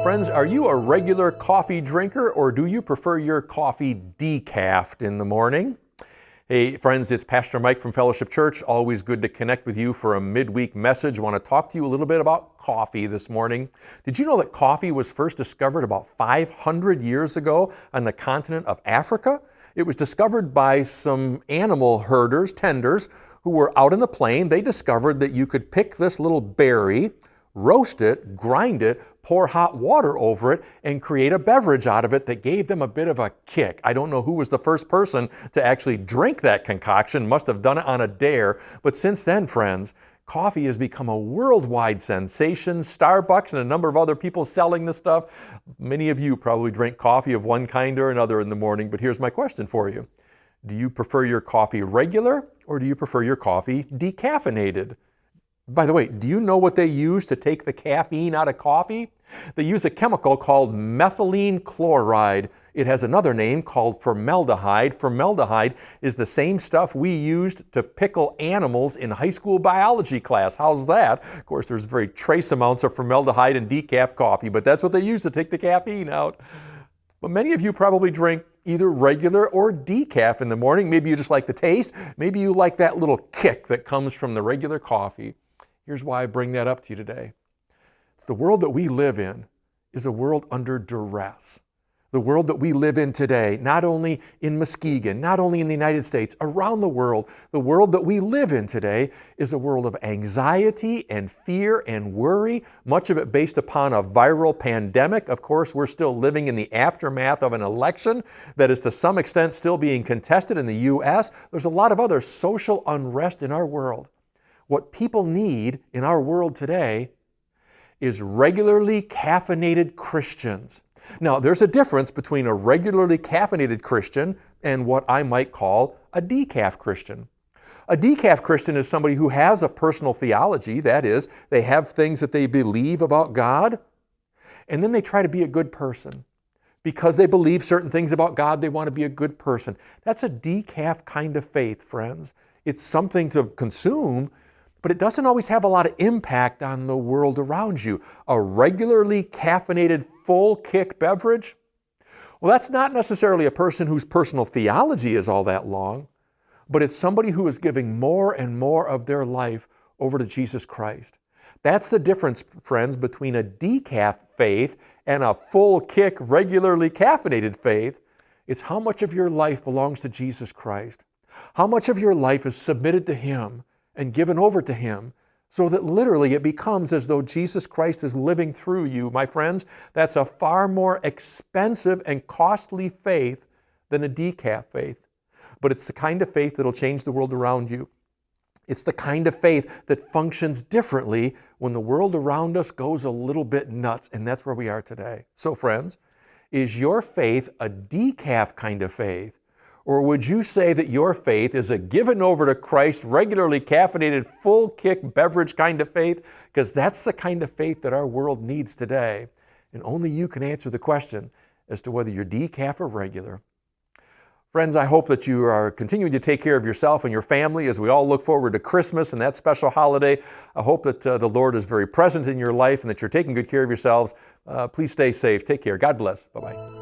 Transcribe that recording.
Friends, are you a regular coffee drinker, or do you prefer your coffee decaf in the morning? Hey friends, it's Pastor Mike from Fellowship Church. Always good to connect with you for a midweek message. I want to talk to you a little bit about coffee this morning. Did you know that coffee was first discovered about 500 years ago on the continent of Africa? It was discovered by some animal herders, tenders, who were out in the plain. They discovered that you could pick this little berry, roast it, grind it, pour hot water over it, and create a beverage out of it that gave them a bit of a kick. I don't know who was the first person to actually drink that concoction, must have done it on a dare, but since then, friends, coffee has become a worldwide sensation. Starbucks and a number of other people selling this stuff. Many of you probably drink coffee of one kind or another in the morning, but here's my question for you. Do you prefer your coffee regular, or do you prefer your coffee decaffeinated? By the way, do you know what they use to take the caffeine out of coffee? They use a chemical called methylene chloride. It has another name called formaldehyde. Formaldehyde is the same stuff we used to pickle animals in high school biology class. How's that? Of course, there's very trace amounts of formaldehyde in decaf coffee, but that's what they use to take the caffeine out. But many of you probably drink either regular or decaf in the morning. Maybe you just like the taste. Maybe you like that little kick that comes from the regular coffee. Here's why I bring that up to you today. It's the world that we live in is a world under duress. The world that we live in today, not only in Muskegon, not only in the United States, around the world that we live in today is a world of anxiety and fear and worry, much of it based upon a viral pandemic. Of course, we're still living in the aftermath of an election that is to some extent still being contested in the U.S. There's a lot of other social unrest in our world. What people need in our world today is regularly caffeinated Christians. Now, there's a difference between a regularly caffeinated Christian and what I might call a decaf Christian. A decaf Christian is somebody who has a personal theology, that is, they have things that they believe about God, and then they try to be a good person. Because they believe certain things about God, they want to be a good person. That's a decaf kind of faith, friends. It's something to consume, but it doesn't always have a lot of impact on the world around you. A regularly caffeinated full kick beverage, well, that's not necessarily a person whose personal theology is all that long, but it's somebody who is giving more and more of their life over to Jesus Christ. That's the difference, friends, between a decaf faith and a full kick, regularly caffeinated faith. It's how much of your life belongs to Jesus Christ. How much of your life is submitted to Him and given over to Him, so that literally it becomes as though Jesus Christ is living through you. My friends, that's a far more expensive and costly faith than a decaf faith. But it's the kind of faith that'll change the world around you. It's the kind of faith that functions differently when the world around us goes a little bit nuts, and that's where we are today. So friends, is your faith a decaf kind of faith? Or would you say that your faith is a given over to Christ, regularly caffeinated, full kick beverage kind of faith? Because that's the kind of faith that our world needs today. And only you can answer the question as to whether you're decaf or regular. Friends, I hope that you are continuing to take care of yourself and your family as we all look forward to Christmas and that special holiday. I hope that the Lord is very present in your life and that you're taking good care of yourselves. Please stay safe. Take care. God bless. Bye-bye.